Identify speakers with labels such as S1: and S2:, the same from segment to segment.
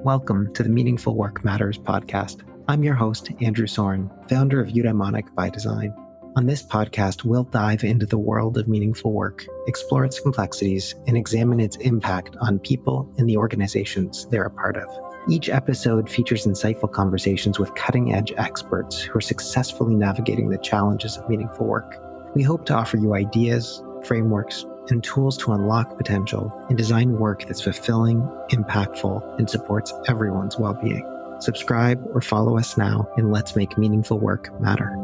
S1: Welcome to the Meaningful Work Matters podcast. I'm your host, Andrew Soren, founder of Eudaimonic by Design. On this podcast, we'll dive into the world of meaningful work, explore its complexities, and examine its impact on people and the organizations they're a part of. Each episode features insightful conversations with cutting-edge experts who are successfully navigating the challenges of meaningful work. We hope to offer you ideas, frameworks, and tools to unlock potential and design work that's fulfilling, impactful, and supports everyone's well-being. Subscribe or follow us now, and let's make meaningful work matter.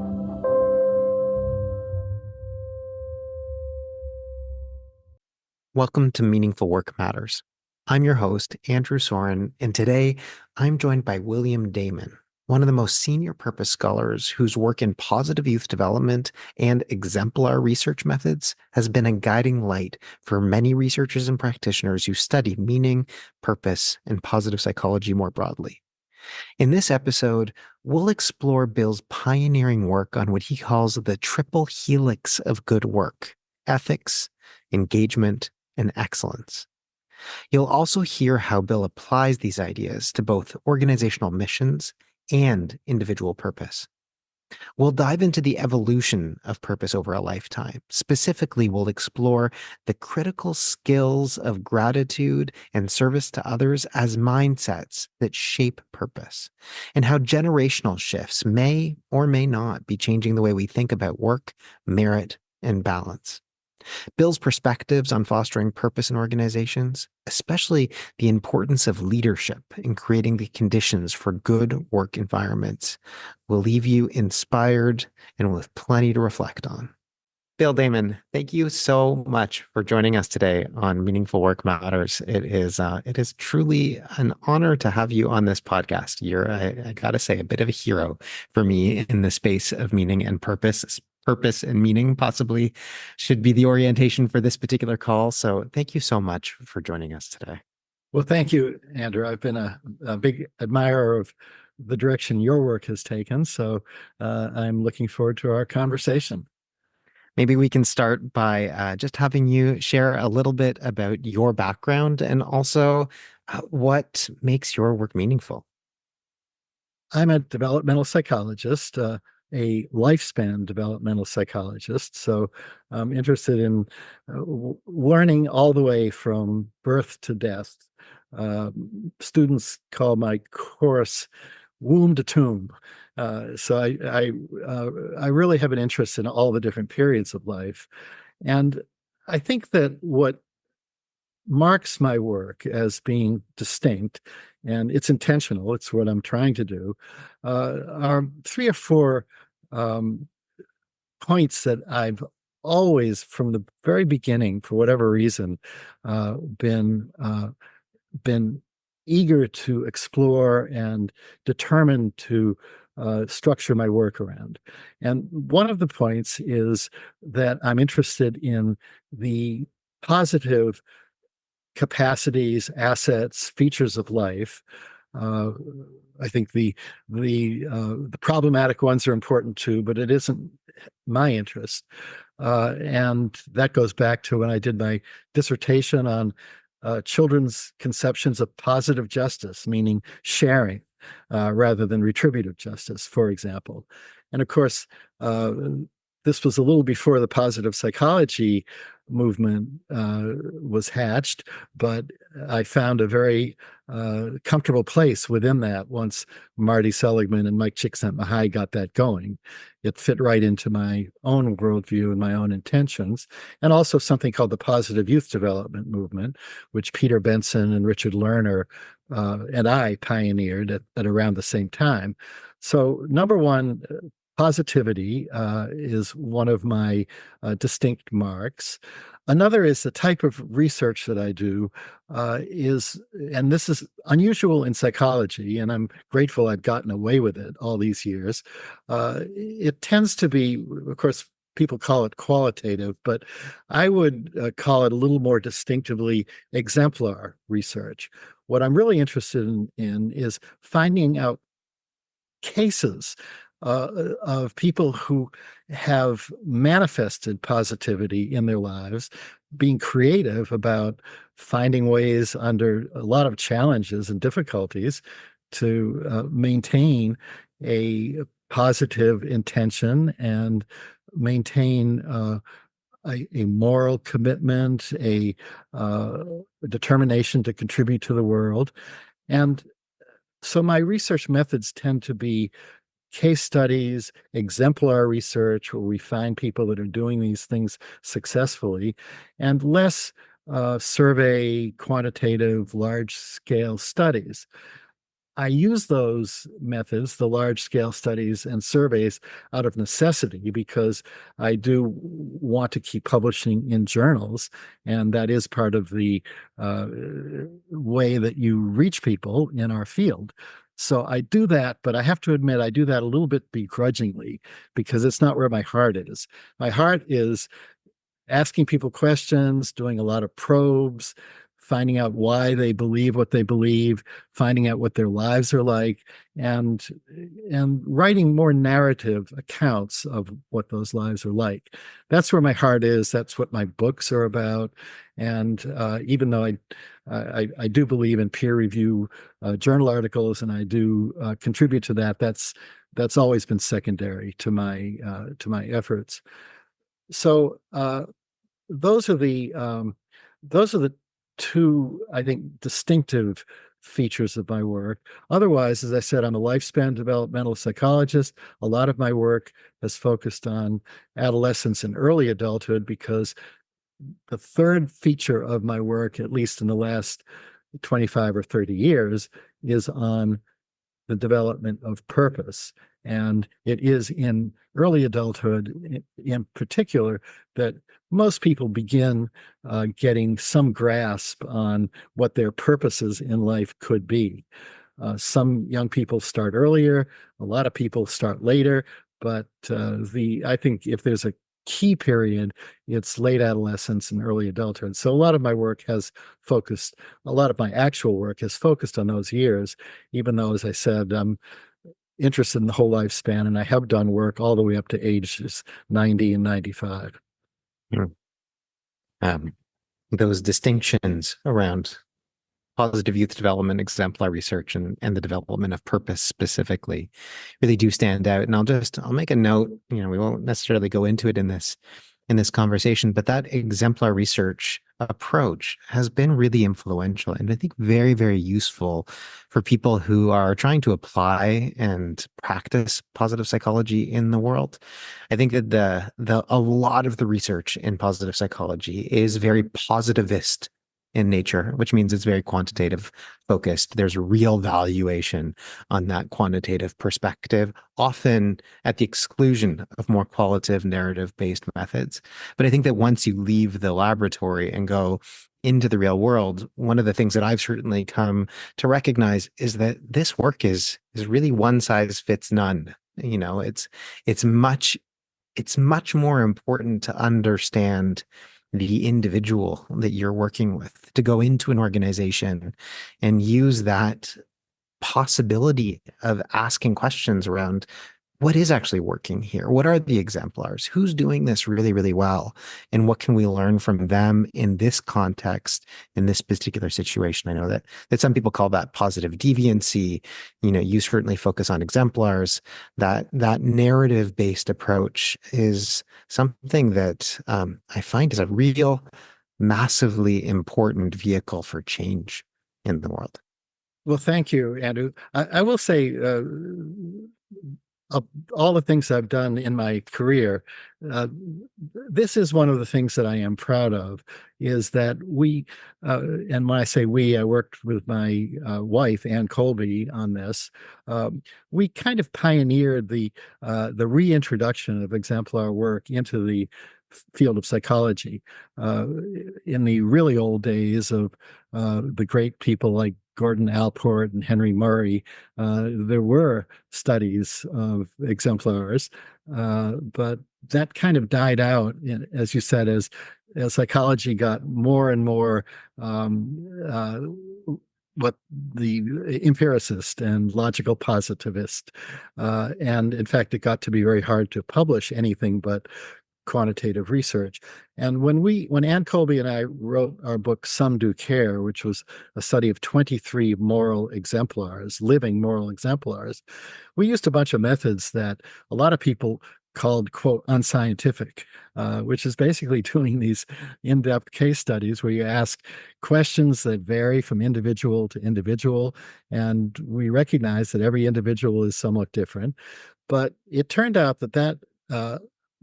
S1: Welcome to Meaningful Work Matters. I'm your host, Andrew Soren, and today I'm joined by William Damon, one of the most senior purpose scholars whose work in positive youth development and exemplar research methods has been a guiding light for many researchers and practitioners who study meaning, purpose, and positive psychology more broadly. In this episode, we'll explore Bill's pioneering work on what he calls the triple helix of good work: ethics, engagement, and excellence. You'll also hear how Bill applies these ideas to both organizational missions and individual purpose. We'll dive into the evolution of purpose over a lifetime. Specifically, we'll explore the critical skills of gratitude and service to others as mindsets that shape purpose, and how generational shifts may or may not be changing the way we think about work, merit, and balance. Bill's perspectives on fostering purpose in organizations, especially the importance of leadership in creating the conditions for good work environments, will leave you inspired and with plenty to reflect on. Bill Damon, thank you so much for joining us today on Meaningful Work Matters. It is truly an honor to have you on this podcast. You're, I gotta say, a bit of a hero for me in the space of meaning and purpose. Purpose and meaning possibly should be the orientation for this particular call. So thank you so much for joining us today.
S2: Well, thank you, Andrew. I've been a big admirer of the direction your work has taken. So I'm looking forward to our conversation.
S1: Maybe we can start by just having you share a little bit about your background and also what makes your work meaningful.
S2: I'm a developmental psychologist, a lifespan developmental psychologist. So I'm interested in learning all the way from birth to death. Students call my course womb to tomb. So I really have an interest in all the different periods of life. And I think that what marks my work as being distinct, and it's intentional, it's what I'm trying to do, are three or four points that I've always, from the very beginning, for whatever reason, been eager to explore and determined to structure my work around. And one of the points is that I'm interested in the positive capacities, assets, features of life. I think the problematic ones are important too, but it isn't my interest. And that goes back to when I did my dissertation on children's conceptions of positive justice, meaning sharing rather than retributive justice, for example. And of course, this was a little before the positive psychology movement was hatched, but I found a very comfortable place within that once Marty Seligman and Mike Csikszentmihalyi got that going. It fit right into my own worldview and my own intentions, and also something called the positive youth development movement, which Peter Benson and Richard Lerner and I pioneered at around the same time. So number one, positivity is one of my distinct marks. Another is the type of research that I do and this is unusual in psychology, and I'm grateful I've gotten away with it all these years. It tends to be, of course, people call it qualitative, but I would call it a little more distinctively exemplar research. What I'm really interested in is finding out cases of people who have manifested positivity in their lives, being creative about finding ways under a lot of challenges and difficulties to maintain a positive intention and maintain a moral commitment, uh, determination to contribute to the world. And so my research methods tend to be case studies, exemplar research, where we find people that are doing these things successfully, and less survey, quantitative, large scale studies. I use those methods, the large scale studies and surveys, out of necessity because I do want to keep publishing in journals. And that is part of the uh, way that you reach people in our field. So I do that, but I have to admit, I do that a little bit begrudgingly because it's not where my heart is. My heart is asking people questions, doing a lot of probes, finding out why they believe what they believe, finding out what their lives are like, and writing more narrative accounts of what those lives are like. That's where my heart is. That's what my books are about. And even though I do believe in peer review journal articles, and I do contribute to that, that's always been secondary to my efforts. So those are the two, I think, distinctive features of my work. Otherwise, as I said, I'm a lifespan developmental psychologist. A lot of my work has focused on adolescence and early adulthood because the third feature of my work, at least in the last 25 or 30 years, is on the development of purpose. And it is in early adulthood, in particular, that most people begin getting some grasp on what their purposes in life could be. Some young people start earlier, a lot of people start later, but I think if there's a key period, it's late adolescence and early adulthood. So a lot of my work has focused, a lot of my actual work has focused on those years, even though, as I said, I'm interested in the whole lifespan, and I have done work all the way up to ages 90 and 95.
S1: Hmm. Um, those distinctions around positive youth development, exemplar research, and the development of purpose specifically really do stand out. And I'll make a note, we won't necessarily go into it in this conversation, but that exemplar research approach has been really influential and I think very, very useful for people who are trying to apply and practice positive psychology in the world. I think that a lot of the research in positive psychology is very positivist in nature, which means it's very quantitative focused. There's a real valuation on that quantitative perspective, often at the exclusion of more qualitative narrative based methods. But I think that once you leave the laboratory and go into the real world, one of the things that I've certainly come to recognize is that this work is really one size fits none. It's much it's much more important to understand the individual that you're working with, to go into an organization and use that possibility of asking questions around what is actually working here? What are the exemplars? Who's doing this really, really well? And what can we learn from them in this context, in this particular situation? I know that some people call that positive deviancy. You certainly focus on exemplars. That narrative-based approach is something that I find is a real, massively important vehicle for change in the world.
S2: Well, thank you, Andrew. I will say, of all the things I've done in my career, uh, this is one of the things that I am proud of, is that and when I say we, I worked with my wife, Ann Colby, on this. We kind of pioneered the reintroduction of exemplar work into the field of psychology. In the really old days of the great people like Gordon Allport and Henry Murray, there were studies of exemplars, but that kind of died out, as you said, as psychology got more and more what the empiricist and logical positivist. And in fact, it got to be very hard to publish anything but quantitative research. And when Ann Colby and I wrote our book, Some Do Care, which was a study of 23 moral exemplars, living moral exemplars, we used a bunch of methods that a lot of people called, quote, unscientific, which is basically doing these in-depth case studies where you ask questions that vary from individual to individual. And we recognize that every individual is somewhat different. But it turned out that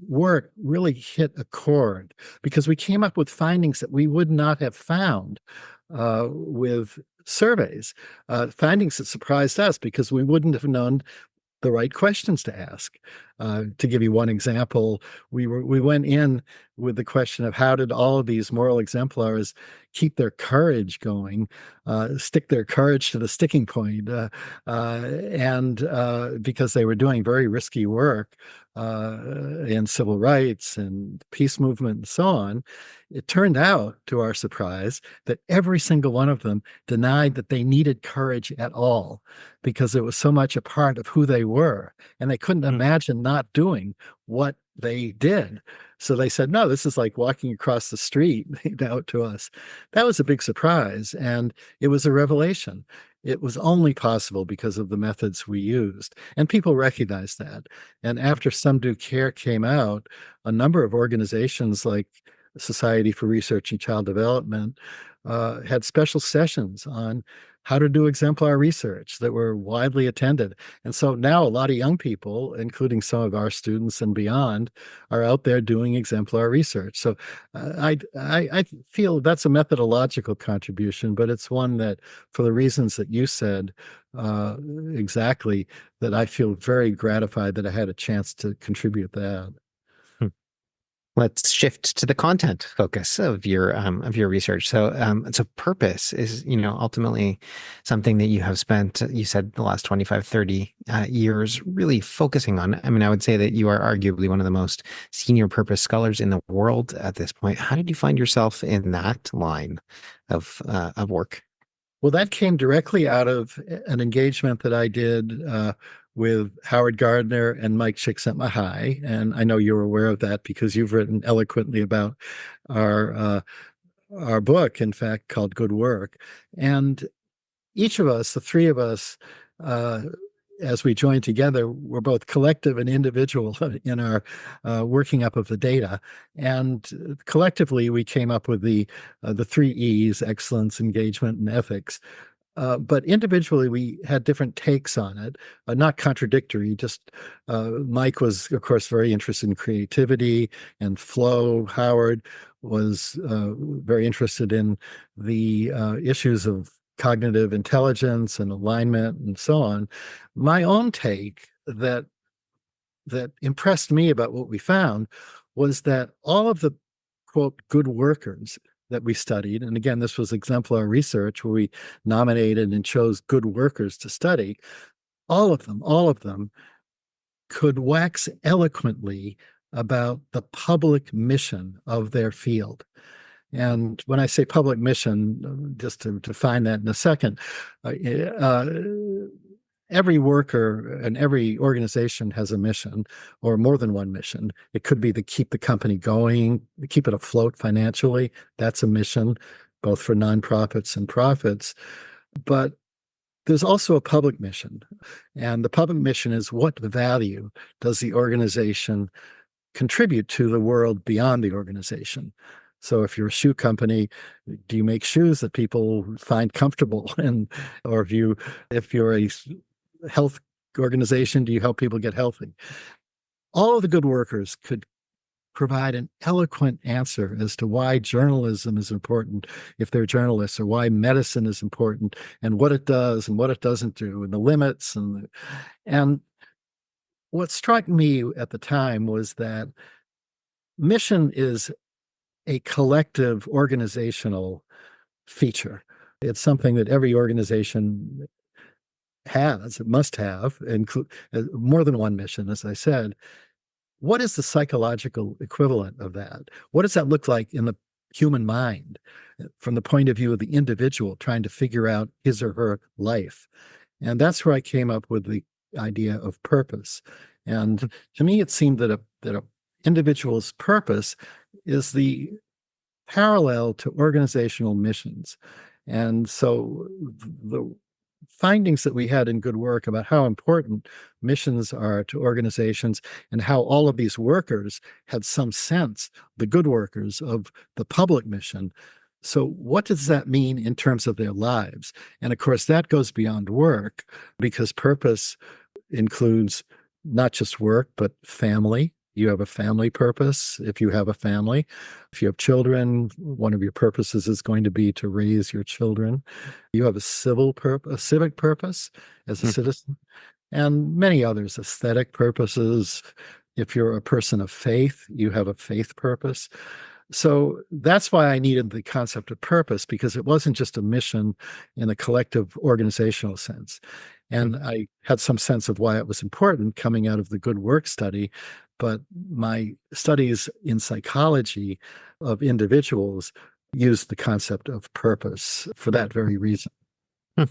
S2: work really hit a chord because we came up with findings that we would not have found with surveys, findings that surprised us because we wouldn't have known the right questions to ask. To give you one example, we went in with the question of how did all of these moral exemplars keep their courage going, stick their courage to the sticking point, and because they were doing very risky work in civil rights and peace movement and so on. It turned out, to our surprise, that every single one of them denied that they needed courage at all because it was so much a part of who they were, and they couldn't imagine not doing what they did. So they said, no, this is like walking across the street out to us. That was a big surprise, and it was a revelation. It was only possible because of the methods we used, and people recognized that. And after Some Do Care came out, a number of organizations like Society for Research in Child Development had special sessions on how to do exemplar research that were widely attended. And so now a lot of young people, including some of our students and beyond, are out there doing exemplar research. So I feel that's a methodological contribution, but it's one that, for the reasons that you said, exactly, that I feel very gratified that I had a chance to contribute that.
S1: Let's shift to the content focus of your research. So purpose is, ultimately something that you have spent, you said, the last 25, 30 years really focusing on. I mean, I would say that you are arguably one of the most senior purpose scholars in the world at this point. How did you find yourself in that line of work?
S2: Well, that came directly out of an engagement that I did with Howard Gardner and Mike Csikszentmihalyi, and I know you're aware of that because you've written eloquently about our our book, in fact, called Good Work. And each of us, the three of us, as we joined together, were both collective and individual in our working up of the data. And collectively, we came up with the three E's: excellence, engagement, and ethics. But individually, we had different takes on it, not contradictory. Just Mike was, of course, very interested in creativity and flow. Howard was very interested in the issues of cognitive intelligence and alignment and so on. My own take that impressed me about what we found was that all of the, quote, good workers that we studied, and again, this was exemplar research where we nominated and chose good workers to study, all of them could wax eloquently about the public mission of their field. And when I say public mission, just to define that in a second, every worker and every organization has a mission, or more than one mission. It could be to keep the company going, keep it afloat financially. That's a mission, both for nonprofits and profits. But there's also a public mission. And the public mission is, what value does the organization contribute to the world beyond the organization? So if you're a shoe company, do you make shoes that people find comfortable? And or if you're a health organization, do you help people get healthy? All of the good workers could provide an eloquent answer as to why journalism is important if they're journalists, or why medicine is important and what it does and what it doesn't do, and the limits. And what struck me at the time was that mission is a collective organizational feature. It's something that every organization has, it must have, more than one mission, as I said. What is the psychological equivalent of that? What does that look like human mind from the point of view of the individual trying to figure out his or her life. And that's where I came up with the idea of purpose. And to me, it seemed that a individual's purpose is the parallel to organizational missions. And so the findings that we had in Good Work about how important missions are to organizations and how all of these workers had some sense, the good workers, of the public mission. So, what does that mean in terms of their lives? And of course, that goes beyond work because purpose includes not just work, but family. You have a family purpose if you have a family. If you have children, one of your purposes is going to be to raise your children. You have a civic purpose as a
S1: Mm.
S2: citizen, and many others, aesthetic purposes. If you're a person of faith, you have a faith purpose. So that's why I needed the concept of purpose, because it wasn't just a mission in a collective organizational sense. And I had some sense of why it was important coming out of the Good Work study. But my studies in psychology of individuals used the concept of purpose for that very reason.
S1: Hmm.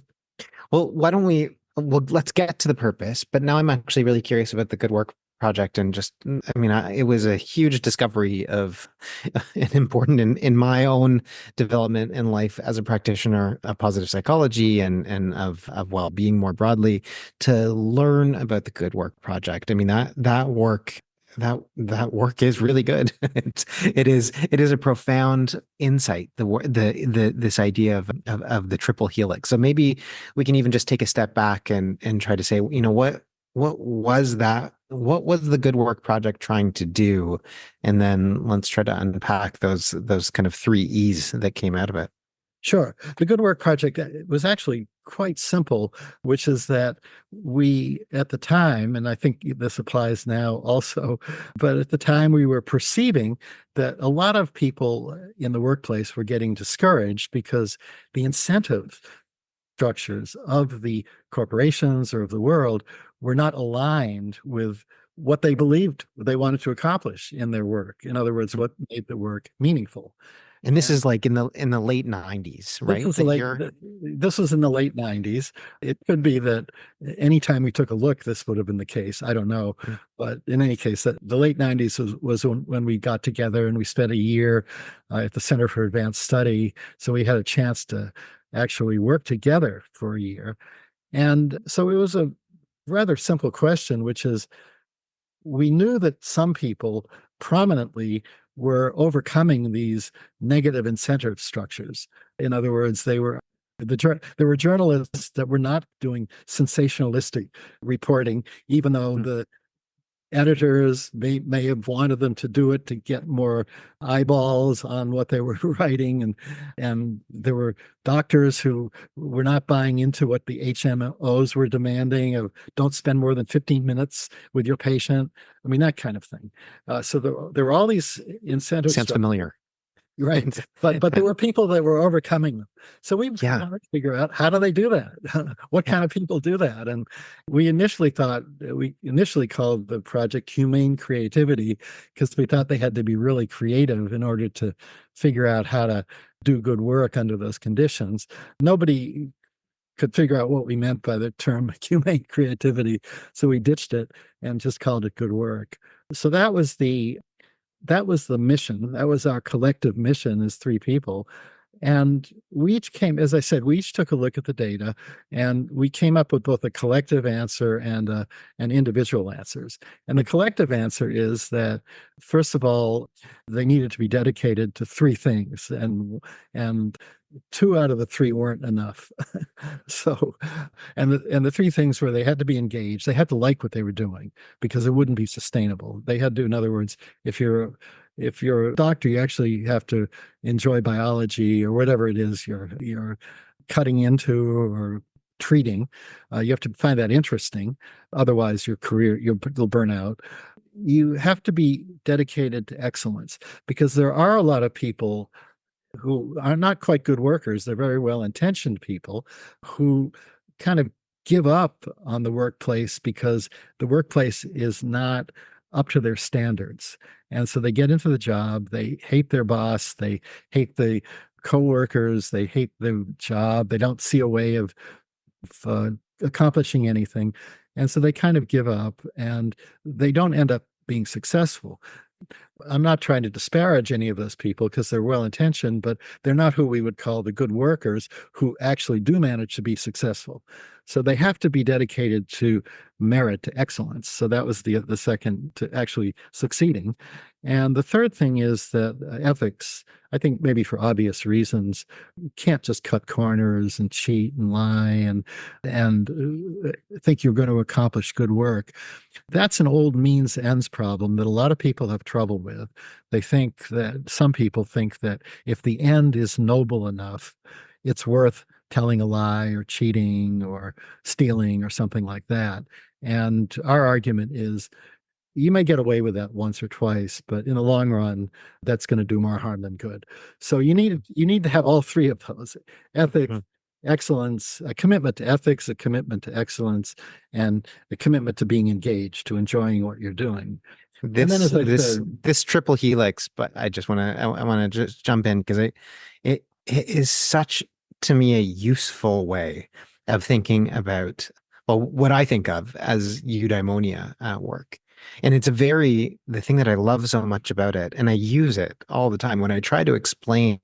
S1: Well, why don't we, well, let's get to the purpose, but now I'm actually really curious about the Good Work project and just, I mean, it was a huge discovery of an important in my own development in life as a practitioner of positive psychology and of well-being more broadly to learn about the Good Work project. I mean, that work that work is really good. It is a profound insight. The this idea of the triple helix. So maybe we can even just take a step back and try to say, what was that? What was the Good Work project trying to do? And then let's try to unpack those kind of three E's that came out of it.
S2: Sure. The Good Work Project was actually quite simple, which is that we, at the time, and I think this applies now also, but at the time we were perceiving that a lot of people in the workplace were getting discouraged because the incentive structures of the corporations or of the world were not aligned with what they believed they wanted to accomplish in their work. In other words, what made the work meaningful.
S1: And this
S2: And
S1: is like in the late 90s,
S2: this
S1: right?
S2: was this was in the late 90s. It could be that anytime we took a look, this would have been the case. I don't know.
S1: Mm.
S2: But in any case, the late 90s was when we got together and we spent a year at the Center for Advanced Study. So we had a chance to actually work together for a year. And so it was a rather simple question, which is we knew that some people prominently were overcoming these negative incentive structures. In other words, there were journalists that were not doing sensationalistic reporting, even though
S1: Mm.
S2: the editors may have wanted them to do it to get more eyeballs on what they were writing, and there were doctors who were not buying into what the HMOs were demanding of don't spend more than 15 minutes with your patient. I mean, that kind of thing. So there were all these incentive
S1: Sounds
S2: structures.
S1: familiar.
S2: Right. But there were people that were overcoming them. So we
S1: Yeah.
S2: wanted to figure out, how do they do that? What
S1: Yeah.
S2: kind of people do that? And we initially called the project Humane Creativity because we thought they had to be really creative in order to figure out how to do good work under those conditions. Nobody could figure out what we meant by the term humane creativity. So we ditched it and just called it Good Work. So that was the mission. That was our collective mission as three people. And we each as I said, we each took a look at the data and we came up with both a collective answer and an individual answers. And the collective answer is that, first of all, they needed to be dedicated to three things. And two out of the three weren't enough. So, and the three things were they had to be engaged. They had to like what they were doing because it wouldn't be sustainable. They had to, in other words, if you're a doctor, you actually have to enjoy biology or whatever it is you're cutting into or treating. You have to find that interesting. Otherwise, you'll burn out. You have to be dedicated to excellence because there are a lot of people who are not quite good workers. They're very well-intentioned people who kind of give up on the workplace because the workplace is not up to their standards. And so they get into the job, they hate their boss, they hate the coworkers, they hate the job, they don't see a way of uh, accomplishing anything. And so they kind of give up and they don't end up being successful. I'm not trying to disparage any of those people because they're well intentioned, but they're not who we would call the good workers who actually do manage to be successful. So they have to be dedicated to merit, to excellence. So that was the second to actually succeeding. And the third thing is that ethics, I think maybe for obvious reasons, you can't just cut corners and cheat and lie and think you're going to accomplish good work. That's an old means ends problem that a lot of people have trouble with. They think that some people think that if the end is noble enough, it's worth telling a lie or cheating or stealing or something like that. And our argument is you may get away with that once or twice, but in the long run, that's going to do more harm than good. So you need to have all three of those: ethics,
S1: Mhm.
S2: excellence, a commitment to ethics, a commitment to excellence, and a commitment to being engaged, to enjoying what you're doing. And then,
S1: This
S2: as I
S1: this
S2: said,
S1: this triple helix, but I want to just jump in because it is such to me a useful way of thinking about well what I think of as eudaimonia at work. And it's a very the thing that I love so much about it, and I use it all the time when I try to explain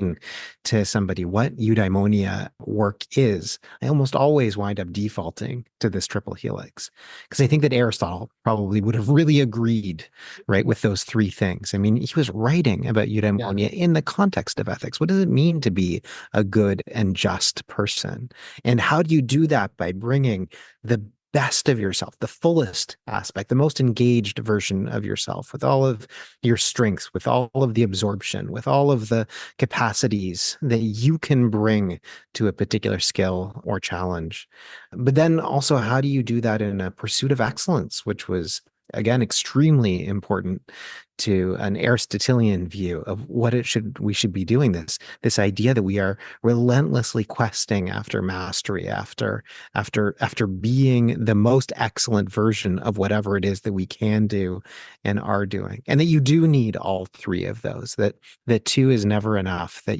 S1: to somebody what eudaimonia work is. I almost always wind up defaulting to this triple helix because I think that Aristotle probably would have really agreed, right, with those three things. I mean, he was writing about
S2: yeah,
S1: eudaimonia in the context of ethics. What does it mean to be a good and just person? And how do you do that by bringing the best of yourself, the fullest aspect, the most engaged version of yourself, with all of your strengths, with all of the absorption, with all of the capacities that you can bring to a particular skill or challenge. But then also, how do you do that in a pursuit of excellence, which was, again, extremely important to an Aristotelian view of what it should we should be doing this idea that we are relentlessly questing after mastery, after being the most excellent version of whatever it is that we can do and are doing. And that you do need all three of those, that two is never enough, that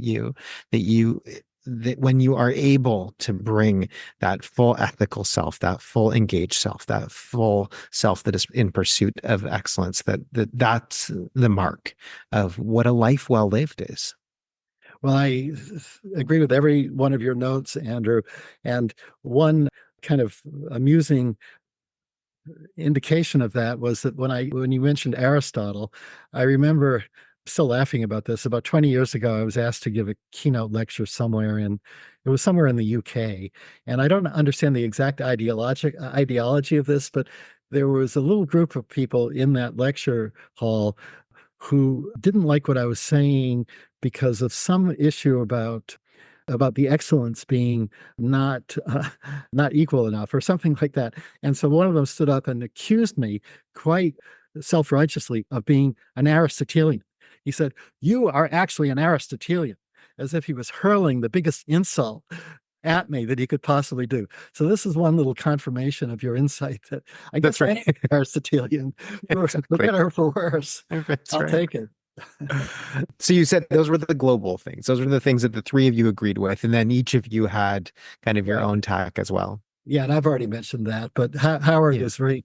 S1: when you are able to bring that full ethical self, that full engaged self, that full self that is in pursuit of excellence, that's the mark of what a life well lived is.
S2: well, I agree with every one of your notes, Andrew. And one kind of amusing indication of that was that when you mentioned Aristotle, I remember still laughing about this. About 20 years ago, I was asked to give a keynote lecture somewhere in it was somewhere in the UK. And I don't understand the exact ideology of this, but there was a little group of people in that lecture hall who didn't like what I was saying because of some issue about the excellence being not equal enough or something like that. And so one of them stood up and accused me quite self-righteously of being an Aristotelian. He said, "You are actually an Aristotelian," as if he was hurling the biggest insult at me that he could possibly do. So this is one little confirmation of your insight that I
S1: That's
S2: guess I
S1: right.
S2: am Aristotelian, for
S1: Exactly.
S2: better or for worse.
S1: That's
S2: I'll
S1: right.
S2: take it.
S1: So you said those were the global things. Those were the things that the three of you agreed with, and then each of you had kind of your
S2: Right.
S1: own tack as well.
S2: Yeah, and I've already mentioned that, but Howard
S1: Yeah.
S2: was very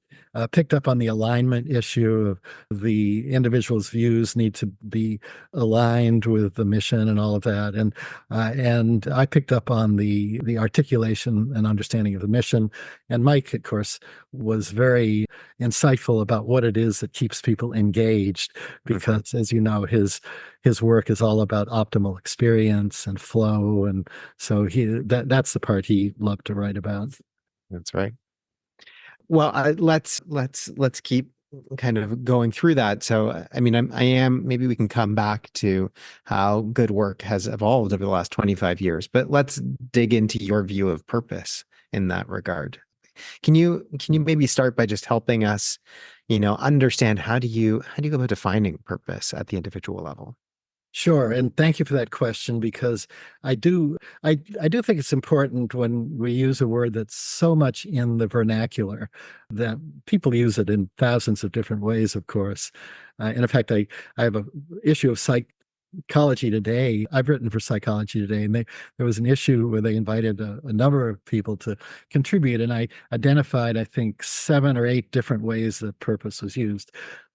S2: picked up on the alignment issue of the individual's views need to be aligned with the mission and all of that, and I picked up on the articulation and understanding of the mission, and Mike, of course, was very insightful about what it is that keeps people engaged,
S1: Mhm.
S2: because as you know, his work is all about optimal experience and flow, and so that's the part he loved to write about.
S1: That's right. Well, let's keep kind of going through that. So, I mean, I am maybe we can come back to how good work has evolved over the last 25 years, but let's dig into your view of purpose in that regard. Can you maybe start by just helping us, understand how do you go about defining purpose at the individual level?
S2: Sure, and thank you for that question because I do think it's important when we use a word that's so much in the vernacular that people use it in thousands of different ways, of course. And in fact, I have a issue of Psychology Today. I've written for Psychology Today, and there was an issue where they invited a number of people to contribute, and I identified, I think, 7 or 8 different ways that purpose was used.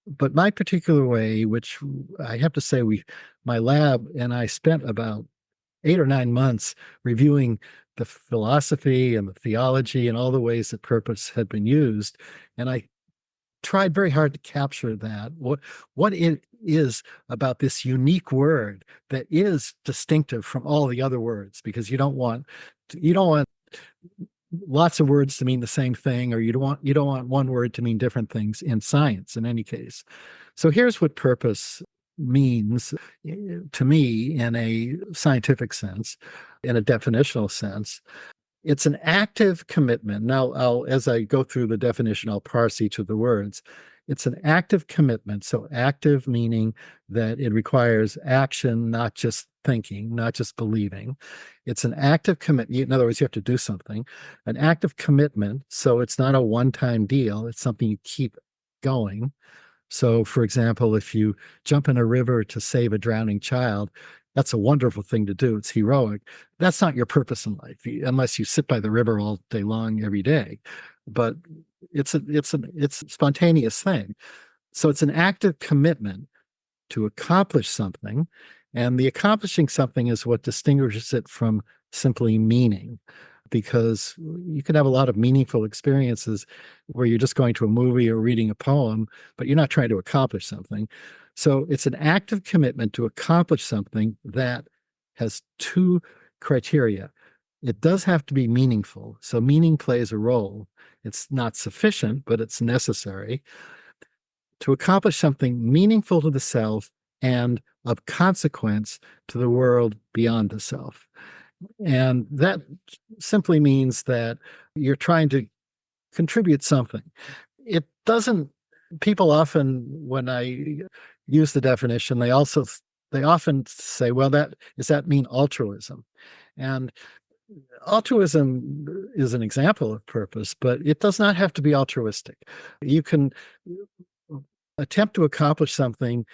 S2: But my particular way, which I have to say, my lab and I spent about 8 or 9 months reviewing the philosophy and the theology and all the ways that purpose had been used, and I tried very hard to capture that. What it is about this unique word that is distinctive from all the other words, because you don't want lots of words to mean the same thing, or you don't want one word to mean different things in science in any case. So here's what purpose means to me in a scientific sense, in a definitional sense. It's an active commitment. Now, as I go through the definition, I'll parse each of the words. It's an active commitment. So, active meaning that it requires action, not just thinking, not just believing. It's an active commitment. In other words, you have to do something. An active commitment. So, it's not a one-time deal, it's something you keep going. So, for example, if you jump in a river to save a drowning child, that's a wonderful thing to do. It's heroic. That's not your purpose in life, unless you sit by the river all day long every day. But it's a spontaneous thing. So it's an active commitment to accomplish something, and the accomplishing something is what distinguishes it from simply meaning, because you can have a lot of meaningful experiences where you're just going to a movie or reading a poem, but you're not trying to accomplish something. So it's an active commitment to accomplish something that has 2 criteria. It does have to be meaningful. So meaning plays a role. It's not sufficient, but it's necessary to accomplish something meaningful to the self and of consequence to the world beyond the self. And that simply means that you're trying to contribute something. It doesn't, people often, when I use the definition, they often say, well, does that mean altruism? And altruism is an example of purpose, but it does not have to be altruistic. You can attempt to accomplish something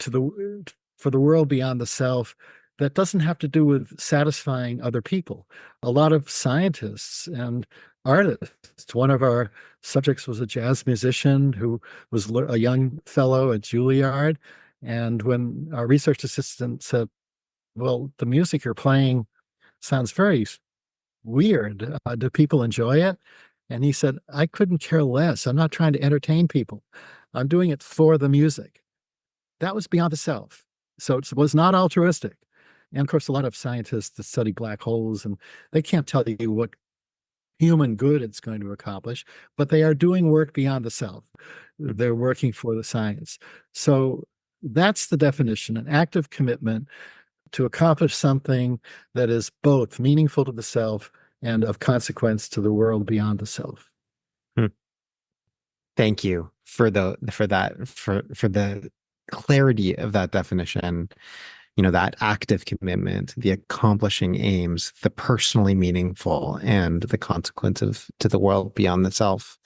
S2: for the world beyond the self that doesn't have to do with satisfying other people. A lot of scientists and artists, one of our subjects was a jazz musician who was a young fellow at Juilliard. And when our research assistant said, well, the music you're playing sounds very weird. Do people enjoy it? And he said, I couldn't care less. I'm not trying to entertain people. I'm doing it for the music. That was beyond the self. So it was not altruistic. And of course, a lot of scientists that study black holes, and they can't tell you what human good it's going to accomplish, but they are doing work beyond the self. They're working for the science. So that's the definition, an active commitment to accomplish something that is both meaningful to the self and of consequence to the world beyond the self.
S1: Hmm. Thank you for the clarity of that definition. That active commitment, the accomplishing aims, the personally meaningful, and the consequence to the world beyond the self.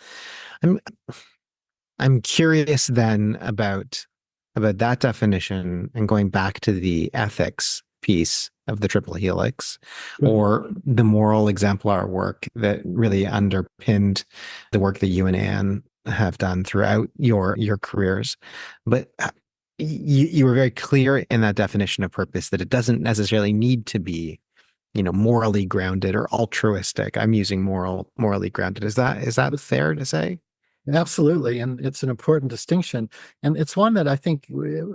S1: I'm curious then about that definition and going back to the ethics piece of the triple helix, or the moral exemplar work that really underpinned the work that you and Anne have done throughout your careers. But you were very clear in that definition of purpose that it doesn't necessarily need to be, morally grounded or altruistic. I'm using morally grounded. Is that fair to say?
S2: Absolutely. And it's an important distinction. And it's one that I think,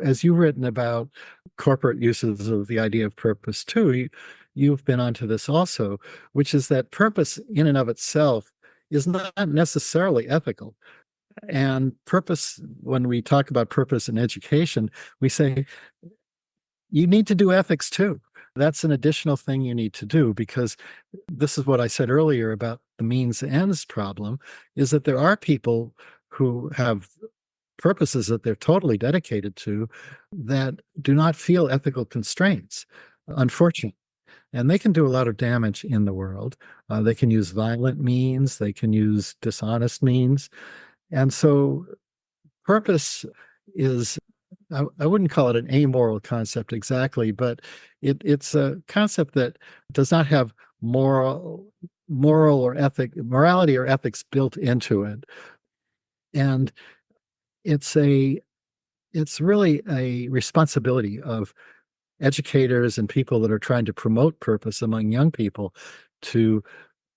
S2: as you've written about corporate uses of the idea of purpose too, you've been onto this also, which is that purpose in and of itself is not necessarily ethical. And purpose, when we talk about purpose in education, we say you need to do ethics too. That's an additional thing you need to do, because this is what I said earlier about the means ends problem, is that there are people who have purposes that they're totally dedicated to that do not feel ethical constraints, unfortunately. And they can do a lot of damage in the world. They can use violent means, they can use dishonest means. And so purpose is, I wouldn't call it an amoral concept exactly, but it's a concept that does not have morality or ethics built into it. And it's a it's really a responsibility of educators and people that are trying to promote purpose among young people to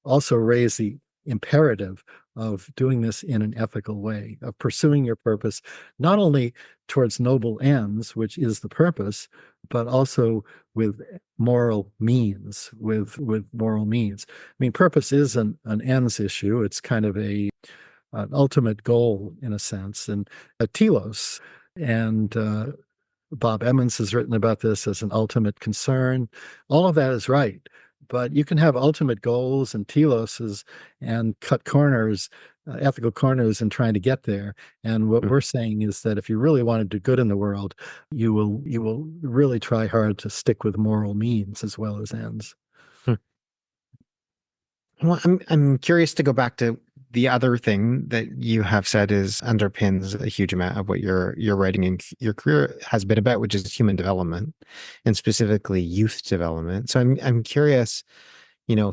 S2: also raise the imperative of doing this in an ethical way, of pursuing your purpose, not only towards noble ends, which is the purpose, but also with moral means. I mean, purpose is an ends issue. It's kind of an ultimate goal in a sense, and a telos. And Bob Emmons has written about this as an ultimate concern. All of that is right. But you can have ultimate goals and teloses and cut corners, ethical corners in trying to get there. And what we're saying is that if you really want to do good in the world, you will really try hard to stick with moral means as well as ends.
S1: Hmm. Well, I'm curious to go back to the other thing that you have said is underpins a huge amount of what you're writing in your career has been about, which is human development and specifically youth development. So I'm curious,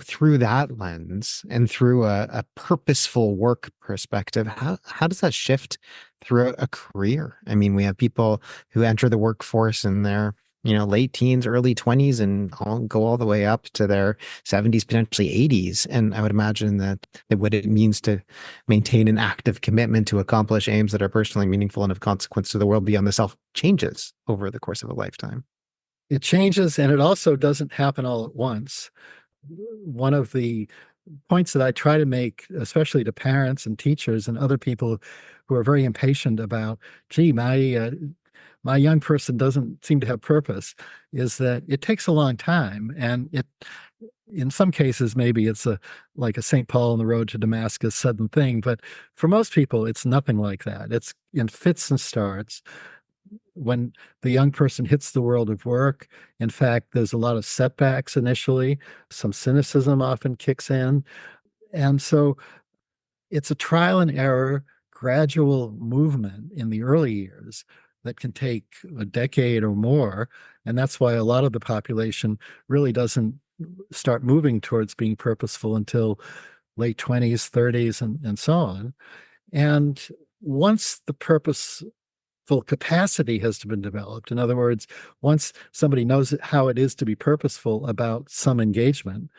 S1: through that lens and through a purposeful work perspective, how does that shift through a career? I mean, we have people who enter the workforce in their, late teens, early 20s, and go all the way up to their 70s, potentially 80s. And I would imagine that what it means to maintain an active commitment to accomplish aims that are personally meaningful and of consequence to the world beyond the self changes over the course of a lifetime.
S2: It changes, and it also doesn't happen all at once. One of the points that I try to make, especially to parents and teachers and other people who are very impatient about, gee, my young person doesn't seem to have purpose, is that it takes a long time, and in some cases maybe it's like a St. Paul on the road to Damascus sudden thing, but for most people it's nothing like that. It's in fits and starts. When the young person hits the world of work, in fact, there's a lot of setbacks initially. Some cynicism often kicks in. And so it's a trial and error, gradual movement in the early years that can take a decade or more. And that's why a lot of the population really doesn't start moving towards being purposeful until late 20s, 30s, and so on. And once the purposeful capacity has been developed, in other words, once somebody knows how it is to be purposeful about some engagement,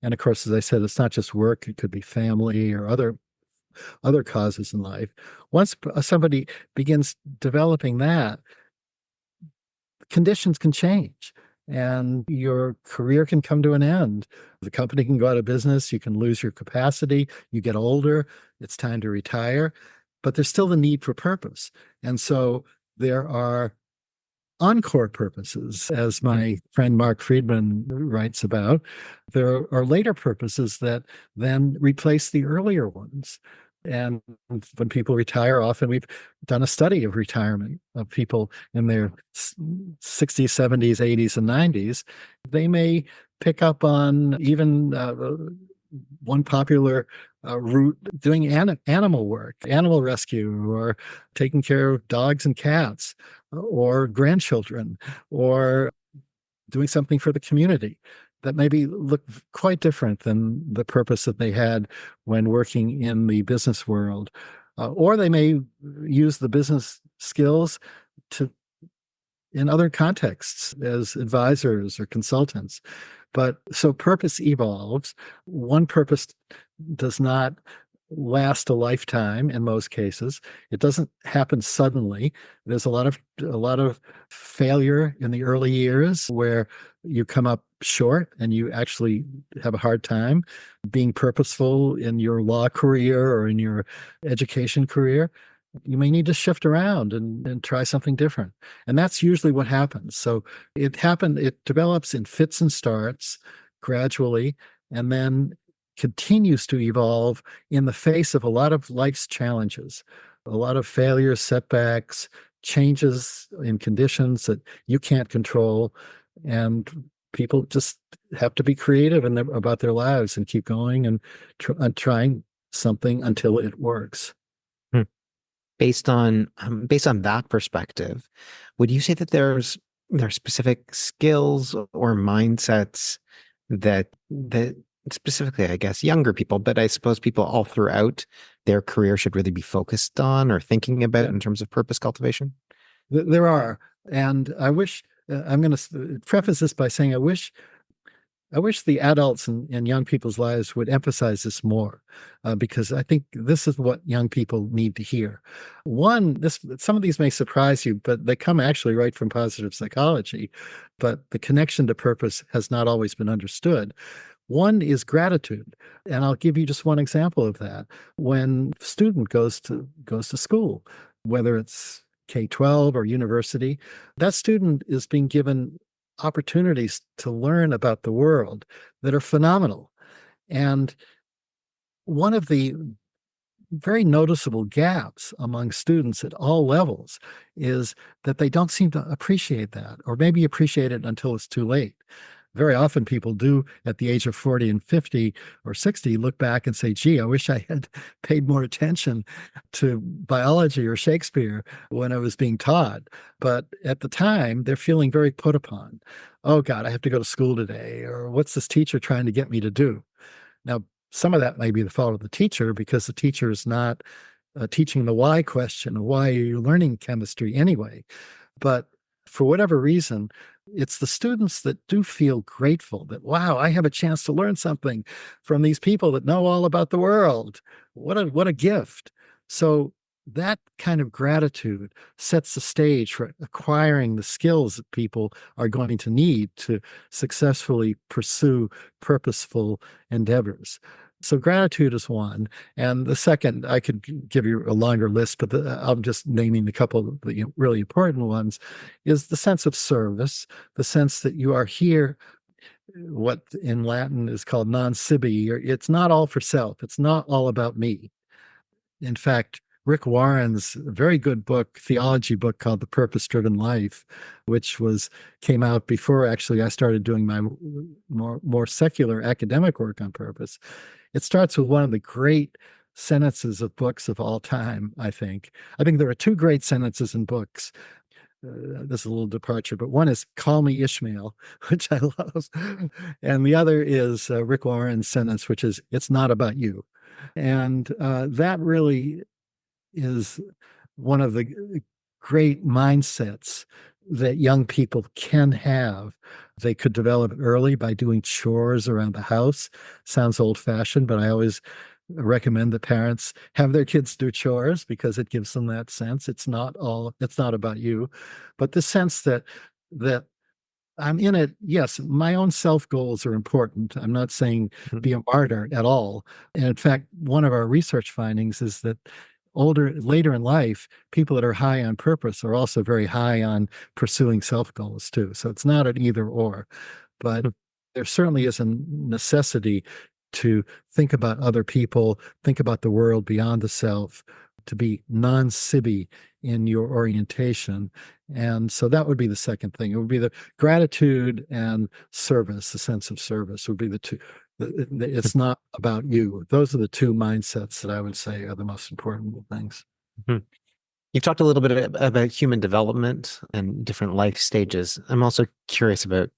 S2: and of course, as I said, it's not just work, it could be family or other causes in life. Once somebody begins developing that, conditions can change and your career can come to an end. The company can go out of business, you can lose your capacity, you get older, it's time to retire, but there's still the need for purpose. And so there are encore purposes, as my friend Mark Friedman writes about. There are later purposes that then replace the earlier ones. And when people retire, often we've done a study of retirement of people in their 60s, 70s, 80s, and 90s. They may pick up on even one popular route, doing animal work, animal rescue, or taking care of dogs and cats, or grandchildren, or doing something for the community that maybe look quite different than the purpose that they had when working in the business world. Or they may use the business skills to in other contexts as advisors or consultants. But so purpose evolves. One purpose does not last a lifetime in most cases. It doesn't happen suddenly. There's a lot of failure in the early years where you come up short and you actually have a hard time being purposeful in your law career or in your education career. You may need to shift around and try something different. And that's usually what happens. So it develops in fits and starts gradually, and then continues to evolve in the face of a lot of life's challenges. a lot of failures, setbacks, changes in conditions that you can't control. And people just have to be creative about their lives and keep going and trying something until it works.
S1: Hmm. Based on that perspective, would you say that there are specific skills or mindsets that specifically, I guess, younger people, but I suppose people all throughout their career should really be focused on or thinking about
S2: Yeah,
S1: in terms of purpose cultivation?
S2: there are. And I wish, I'm going to preface this by saying I wish the adults in young people's lives would emphasize this more, because I think this is what young people need to hear. One, some of these may surprise you, but they come actually right from positive psychology. But the connection to purpose has not always been understood. One is gratitude, and I'll give you just one example of that. When a student goes to school, whether it's K-12 or university, that student is being given opportunities to learn about the world that are phenomenal. And one of the very noticeable gaps among students at all levels is that they don't seem to appreciate that, or maybe appreciate it until it's too late. Very often people do at the age of 40 and 50 or 60 look back and say, gee, I wish I had paid more attention to biology or Shakespeare when I was being taught. But at the time, they're feeling very put upon. Oh God, I have to go to school today, or what's this teacher trying to get me to do? Now, some of that may be the fault of the teacher because the teacher is not teaching the why question. Why are you learning chemistry anyway? But for whatever reason, it's the students that do feel grateful that, wow, I have a chance to learn something from these people that know all about the world. What a gift. So that kind of gratitude sets the stage for acquiring the skills that people are going to need to successfully pursue purposeful endeavors. So gratitude is one. And the second, I could give you a longer list, but I'm just naming a couple of the really important ones, is the sense of service, the sense that you are here, what in Latin is called non sibi. It's not all for self. It's not all about me. In fact, Rick Warren's very good book, theology book called The Purpose Driven Life, which came out before actually I started doing my more secular academic work on purpose. It starts with one of the great sentences of books of all time, I think. I think there are two great sentences in books. This is a little departure, but one is "Call me Ishmael," which I love, and the other is Rick Warren's sentence, which is "It's not about you." And that really is one of the great mindsets that young people can have. They could develop early by doing chores around the house. Sounds old-fashioned, but I always recommend that parents have their kids do chores because it gives them that sense. It's not about you, but the sense that I'm in it. Yes, my own self goals are important. I'm not saying
S1: Mhm.
S2: be a martyr at all. And in fact, one of our research findings is that later in life, people that are high on purpose are also very high on pursuing self goals too. So it's not an either or, but there certainly is a necessity to think about other people, think about the world beyond the self, to be non-sibby in your orientation. And so that would be the second thing. It would be the gratitude and service, the sense of service would be the two. It's not about you. Those are the two mindsets that I would say are the most important things.
S1: Mhm. You've talked a little bit about human development and different life stages. I'm also curious about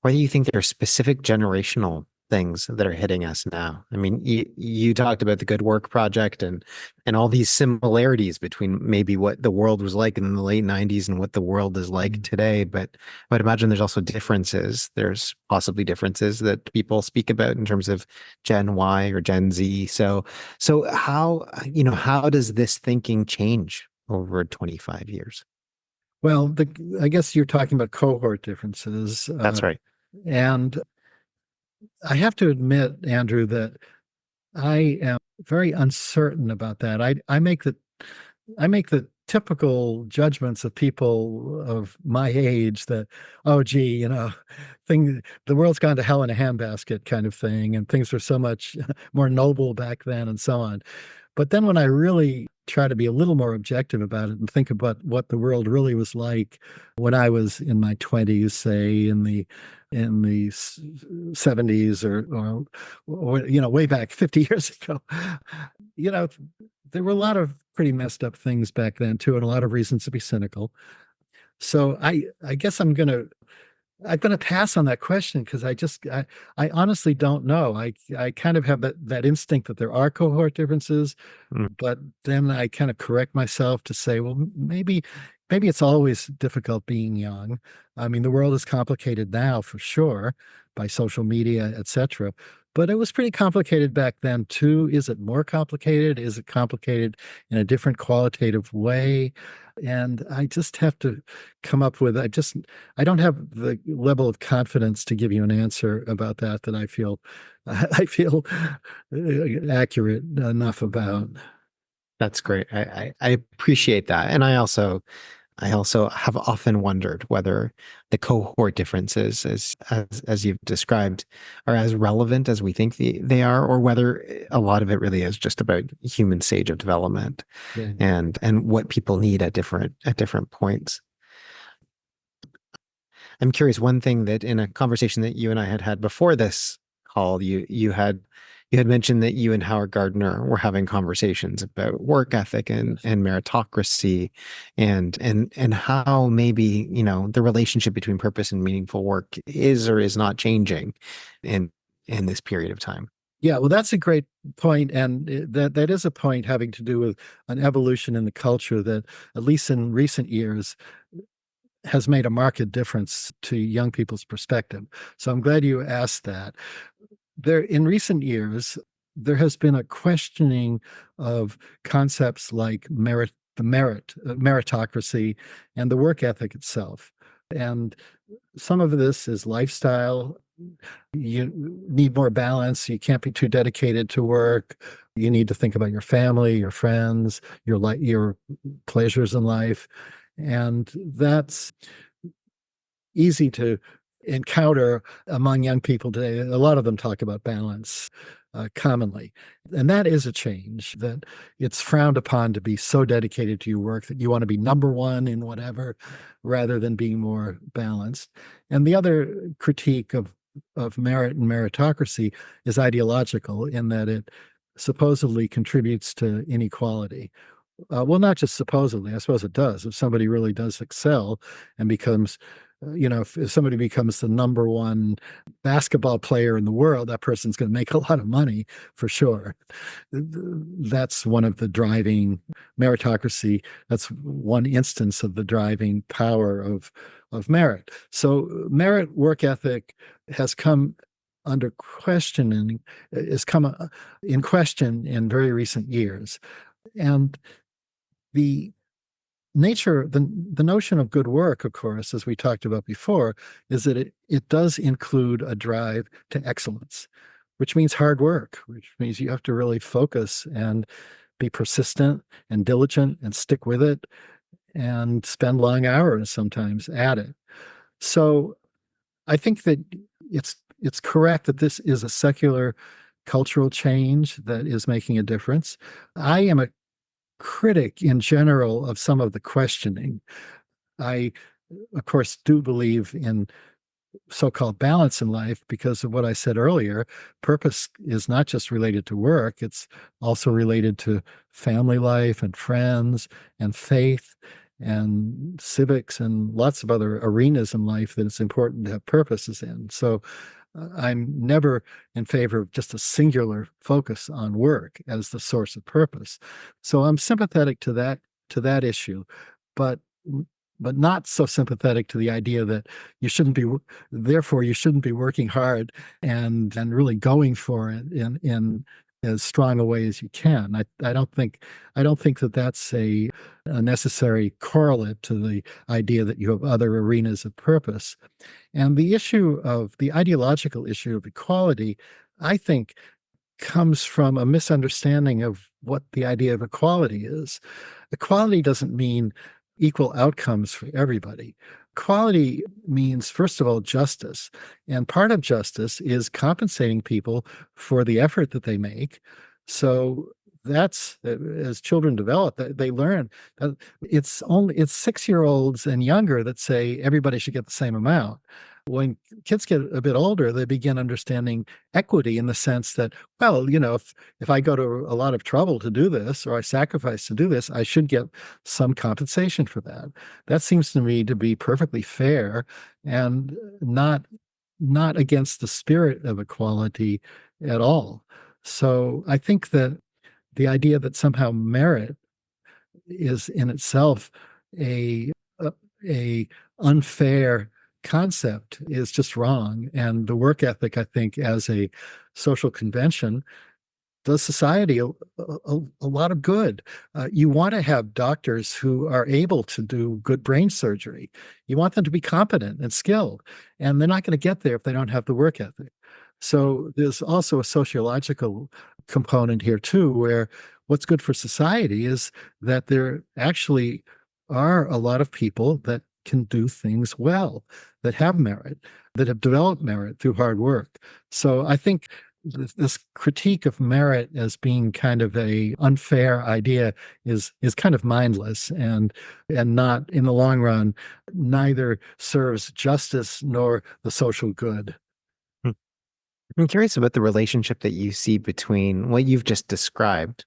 S1: whether you think there are specific generational things that are hitting us now. I mean, you talked about the Good Work Project and all these similarities between maybe what the world was like in the late 90s and what the world is like
S2: Mm.
S1: today. But I would imagine there's also differences. There's possibly differences that people speak about in terms of Gen Y or Gen Z. So how does this thinking change over 25 years?
S2: Well, I guess you're talking about cohort differences.
S1: That's right.
S2: And I have to admit, Andrew, that I am very uncertain about that. I make the typical judgments of people of my age that, oh, gee, the world's gone to hell in a handbasket kind of thing, and things were so much more noble back then, and so on. But then when I really try to be a little more objective about it and think about what the world really was like when I was in my 20s, say in the 70s or way back 50 years ago. You know, there were a lot of pretty messed up things back then too, and a lot of reasons to be cynical. So I guess I'm gonna pass on that question because I honestly don't know. I kind of have that instinct that there are cohort differences,
S1: Mm.
S2: but then I kind of correct myself to say, well, maybe it's always difficult being young. I mean, the world is complicated now for sure by social media, etc. But it was pretty complicated back then too. Is it more complicated? Is it complicated in a different qualitative way? And I just have to come up with, I don't have the level of confidence to give you an answer about that I feel accurate enough about.
S1: That's great. I appreciate that. And I also have often wondered whether the cohort differences, as you've described, are as relevant as we think they are, or whether a lot of it really is just about human stage of development
S2: Yeah.
S1: and what people need at different points. I'm curious, one thing that in a conversation that you and I had had before this call, you had mentioned that you and Howard Gardner were having conversations about work ethic and meritocracy and how maybe, the relationship between purpose and meaningful work is or is not changing in in this period of time.
S2: Yeah, well, that's a great point, and that is a point having to do with an evolution in the culture that, at least in recent years, has made a marked difference to young people's perspective. So I'm glad you asked that. In recent years, there has been a questioning of concepts like meritocracy, and the work ethic itself. And some of this is lifestyle. You need more balance. You can't be too dedicated to work. You need to think about your family, your friends, your pleasures in life. And that's easy to encounter among young people today. A lot of them talk about balance commonly. And that is a change, that it's frowned upon to be so dedicated to your work that you want to be number one in whatever rather than being more balanced. And the other critique of merit and meritocracy is ideological in that it supposedly contributes to inequality. Well, not just supposedly, I suppose it does. If somebody really does excel and becomes, if somebody becomes the number one basketball player in the world, that person's going to make a lot of money for sure. That's one of the driving meritocracy. That's one instance of the driving power of merit. So merit work ethic has come under questioning, has come in question in very recent years. And the the notion of good work, of course, as we talked about before, is that it does include a drive to excellence, which means hard work, which means you have to really focus and be persistent and diligent and stick with it and spend long hours sometimes at it. So I think that it's correct that this is a secular cultural change that is making a difference. I am a critic in general of some of the questioning. I, of course, do believe in so-called balance in life because of what I said earlier. Purpose is not just related to work, it's also related to family life and friends and faith and civics and lots of other arenas in life that it's important to have purposes in. So I'm never in favor of just a singular focus on work as the source of purpose. So I'm sympathetic to that issue, but not so sympathetic to the idea that therefore you shouldn't be working hard and really going for it in as strong a way as you can. I don't think that that's a necessary correlate to the idea that you have other arenas of purpose. And the ideological issue of equality, I think, comes from a misunderstanding of what the idea of equality is. Equality doesn't mean equal outcomes for everybody. Equality means, first of all, justice. And part of justice is compensating people for the effort that they make so that's as children develop, they learn that it's 6-year-olds and younger that say everybody should get the same amount. When kids get a bit older, they begin understanding equity in the sense that, well, if I go to a lot of trouble to do this, or I sacrifice to do this, I should get some compensation for that. That seems to me to be perfectly fair and not against the spirit of equality at all. So I think that the idea that somehow merit is in itself a a unfair concept is just wrong. And the work ethic, I think, as a social convention, does society a lot of good. You want to have doctors who are able to do good brain surgery. You want them to be competent and skilled, and they're not going to get there if they don't have the work ethic. So there's also a sociological component here too, where what's good for society is that there actually are a lot of people that can do things well, that have merit, that have developed merit through hard work. So I think this critique of merit as being kind of a unfair idea is kind of mindless and not in the long run neither serves justice nor the social good.
S1: Hmm. I'm curious about the relationship that you see between what you've just described,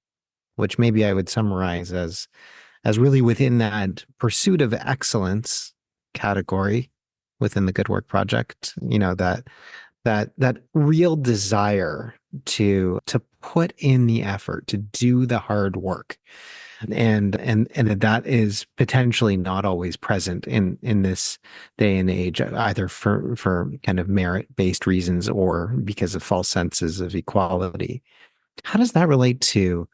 S1: which maybe I would summarize as really within that pursuit of excellence category within the Good Work Project, that real desire to put in the effort, to do the hard work. And that is potentially not always present in this day and age, either for kind of merit-based reasons or because of false senses of equality. How does that relate to,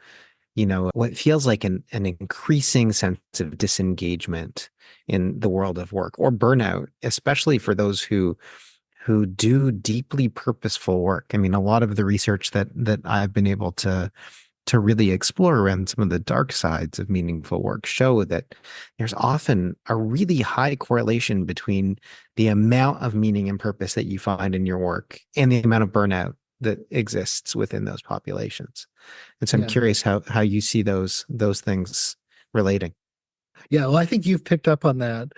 S1: what feels like an increasing sense of disengagement in the world of work, or burnout, especially for those who do deeply purposeful work? I mean, a lot of the research that I've been able to really explore around some of the dark sides of meaningful work show that there's often a really high correlation between the amount of meaning and purpose that you find in your work and the amount of burnout that exists within those populations. And so I'm
S2: Yeah.
S1: curious how you see those things relating.
S2: Yeah, well, I think you've picked up on that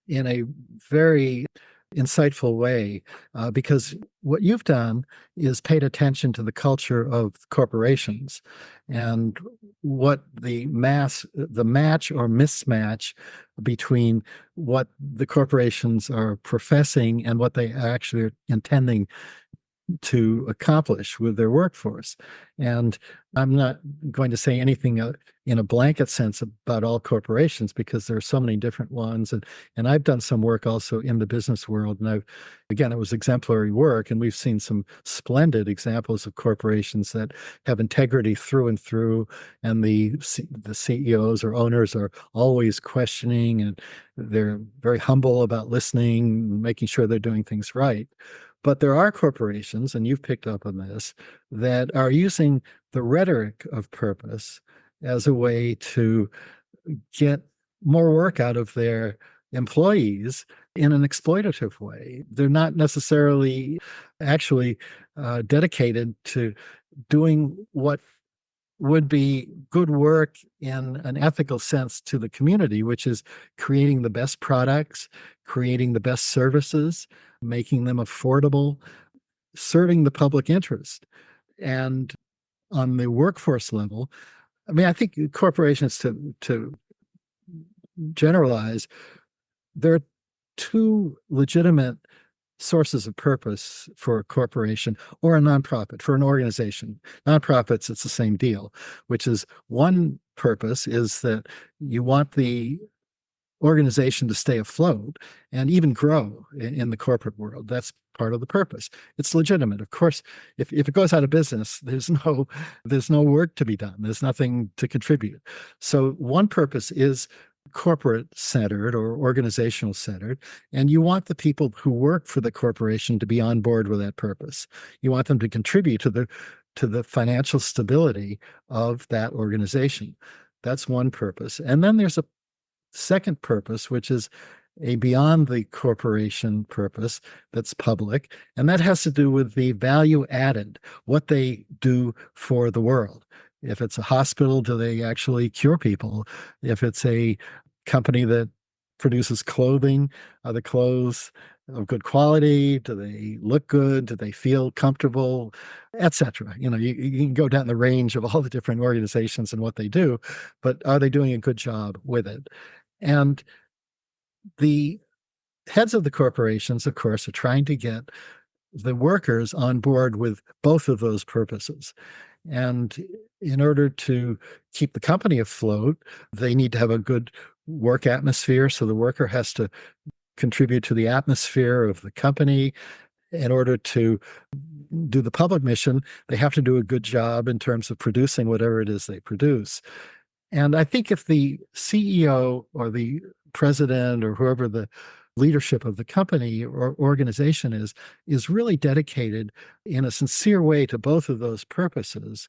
S2: in a very insightful way, because what you've done is paid attention to the culture of corporations and what the match or mismatch between what the corporations are professing and what they actually are intending to accomplish with their workforce. And I'm not going to say anything in a blanket sense about all corporations because there are so many different ones. And I've done some work also in the business world. And again, it was exemplary work. And we've seen some splendid examples of corporations that have integrity through and through. And the CEOs or owners are always questioning, and they're very humble about listening, making sure they're doing things right. But there are corporations, and you've picked up on this, that are using the rhetoric of purpose as a way to get more work out of their employees in an exploitative way. They're not necessarily actually dedicated to doing what would be good work in an ethical sense to the community, which is creating the best products, creating the best services, making them affordable, serving the public interest. And on the workforce level, I mean, I think corporations, to generalize, there are two legitimate sources of purpose for a corporation or a nonprofit, for an organization. Nonprofits, it's the same deal, which is one purpose is that you want the organization to stay afloat and even grow in the corporate world. That's part of the purpose. It's legitimate. Of course, if it goes out of business, there's no work to be done. There's nothing to contribute. So one purpose is corporate centered or organizational centered, and you want the people who work for the corporation to be on board with that purpose. You want them to contribute to the financial stability of that organization. That's one purpose. And then there's a second purpose, which is a beyond the corporation purpose that's public, and that has to do with the value added, what they do for the world. If it's a hospital, do they actually cure people? If it's a company that produces clothing, are the clothes of good quality? Do they look good? Do they feel comfortable, etc.? You can go down the range of all the different organizations and what they do, but are they doing a good job with it? And the heads of the corporations, of course, are trying to get the workers on board with both of those purposes. And in order to keep the company afloat, they need to have a good work atmosphere. So the worker has to contribute to the atmosphere of the company. In order to do the public mission, they have to do a good job in terms of producing whatever it is they produce. And I think if the CEO or the president or whoever the leadership of the company or organization is really dedicated in a sincere way to both of those purposes,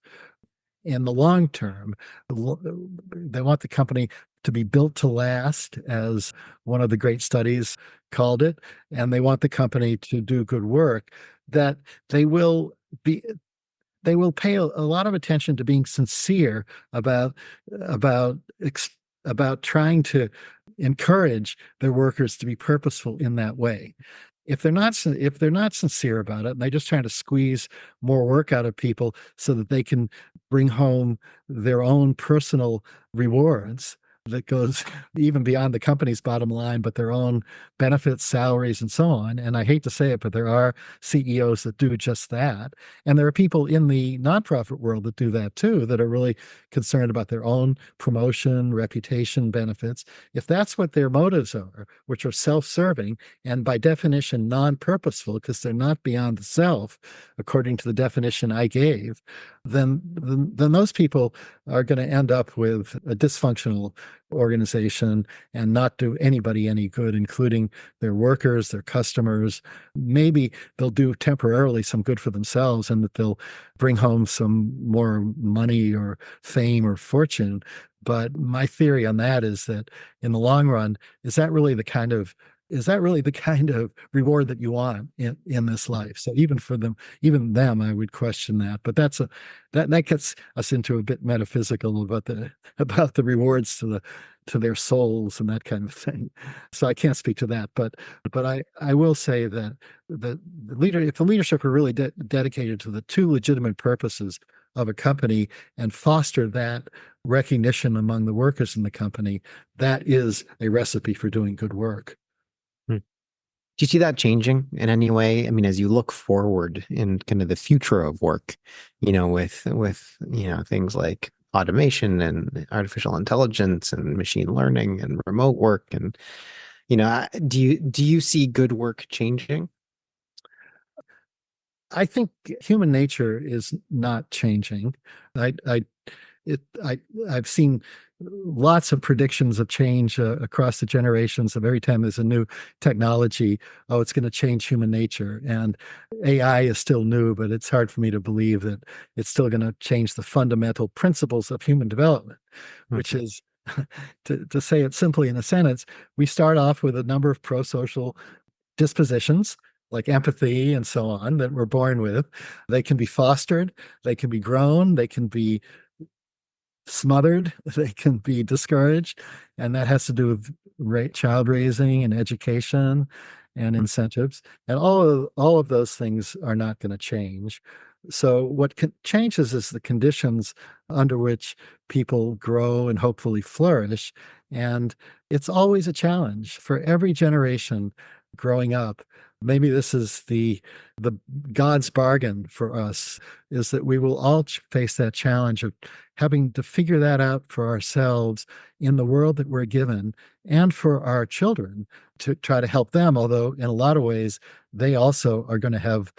S2: in the long term, they want the company to be built to last, as one of the great studies called it, and they want the company to do good work, that they will be they will pay a lot of attention to being sincere about about about trying to encourage their workers to be purposeful in that way. If they're not sincere about it, and they're just trying to squeeze more work out of people so that they can bring home their own personal rewards that goes even beyond the company's bottom line, but their own benefits, salaries, and so on. And I hate to say it, but there are CEOs that do just that. And there are people in the nonprofit world that do that too, that are really concerned about their own promotion, reputation, benefits. If that's what their motives are, which are self-serving and by definition non-purposeful, because they're not beyond the self, according to the definition I gave, then those people are going to end up with a dysfunctional organization and not do anybody any good, including their workers, their customers. Maybe they'll do temporarily some good for themselves and that they'll bring home some more money or fame or fortune. But my theory on that is that in the long run, is that really the kind of reward that you want in this life? So even them, I would question that. But that gets us into a bit metaphysical about the rewards to their souls and that kind of thing. So I can't speak to that. But I will say that if the leadership are really dedicated to the two legitimate purposes of a company and foster that recognition among the workers in the company, that is a recipe for doing good work.
S1: Hmm. Do you see that changing in any way? I mean, as you look forward in kind of the future of work, with things like automation and artificial intelligence and machine learning and remote work, and do you see good work changing?
S2: I think human nature is not changing. I, I, I've seen lots of predictions of change across the generations of every time there's a new technology. Oh, it's going to change human nature. And AI is still new, but it's hard for me to believe that it's still going to change the fundamental principles of human development, which is to say it simply in a sentence, we start off with a number of pro-social dispositions like empathy and so on that we're born with. They can be fostered, they can be grown, they can be smothered, they can be discouraged, and that has to do with child raising and education and incentives. And all of those things are not going to change. So what changes is the conditions under which people grow and hopefully flourish. And it's always a challenge for every generation growing up. Maybe this is the God's bargain for us, is that we will all face that challenge of having to figure that out for ourselves in the world that we're given, and for our children to try to help them, although in a lot of ways they also are going to have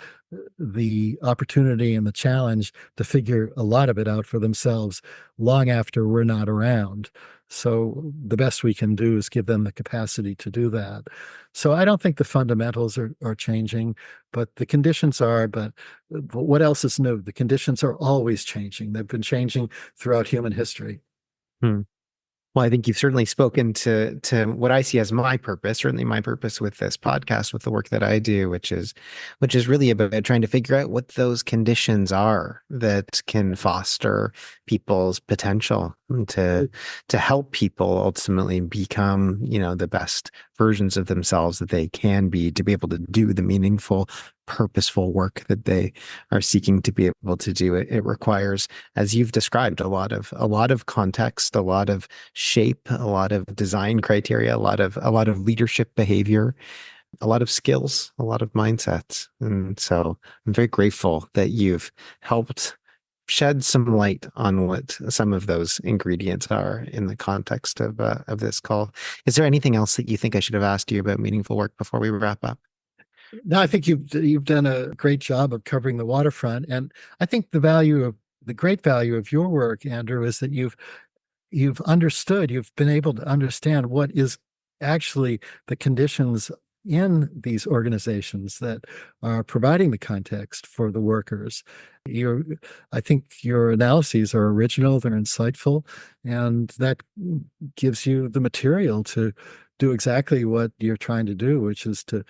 S2: the opportunity and the challenge to figure a lot of it out for themselves long after we're not around. So the best we can do is give them the capacity to do that. So I don't think the fundamentals are changing, but the conditions are. But what else is new? The conditions are always changing. They've been changing throughout human history.
S1: Hmm. Well, I think you've certainly spoken to what I see as my purpose, certainly my purpose with this podcast, with the work that I do, which is really about trying to figure out what those conditions are that can foster people's potential to help people ultimately become, the best versions of themselves that they can be, to be able to do the meaningful, purposeful work that they are seeking to be able to do. It requires, as you've described, a lot of context, a lot of shape, a lot of design criteria, a lot of leadership behavior, a lot of skills, a lot of mindsets. And so I'm very grateful that you've helped shed some light on what some of those ingredients are in the context of this call. Is there anything else that you think I should have asked you about meaningful work before we wrap up?
S2: No, I think you've done a great job of covering the waterfront, and I think the great value of your work, Andrew, is that you've been able to understand what is actually the conditions in these organizations that are providing the context for the workers. Your, I think your analyses are original, they're insightful, and that gives you the material to do exactly what you're trying to do, which is to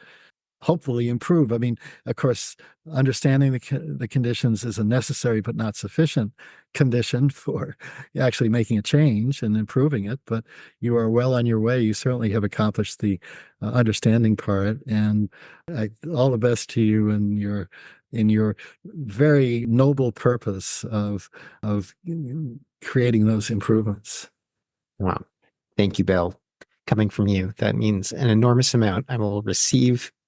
S2: hopefully improve. I mean, of course, understanding the conditions is a necessary but not sufficient condition for actually making a change and improving it. But you are well on your way. You certainly have accomplished the understanding part, and all the best to you in your very noble purpose of creating those improvements.
S1: Wow. Thank you, Bill. Coming from you, that means an enormous amount. I will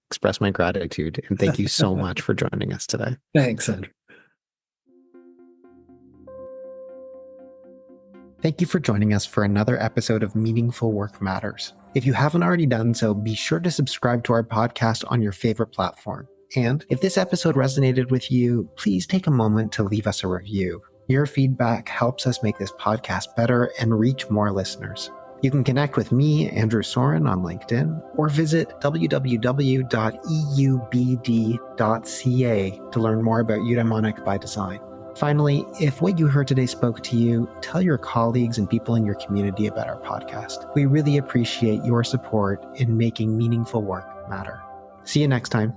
S1: express my gratitude, and thank you so much for joining us today.
S2: Thanks, Andrew.
S1: Thank you for joining us for another episode of Meaningful Work Matters. If you haven't already done so, be sure to subscribe to our podcast on your favorite platform. And if this episode resonated with you, please take a moment to leave us a review. Your feedback helps us make this podcast better and reach more listeners. You can connect with me, Andrew Soren, on LinkedIn, or visit www.eubd.ca to learn more about Eudaimonic by Design. Finally, if what you heard today spoke to you, tell your colleagues and people in your community about our podcast. We really appreciate your support in making meaningful work matter. See you next time.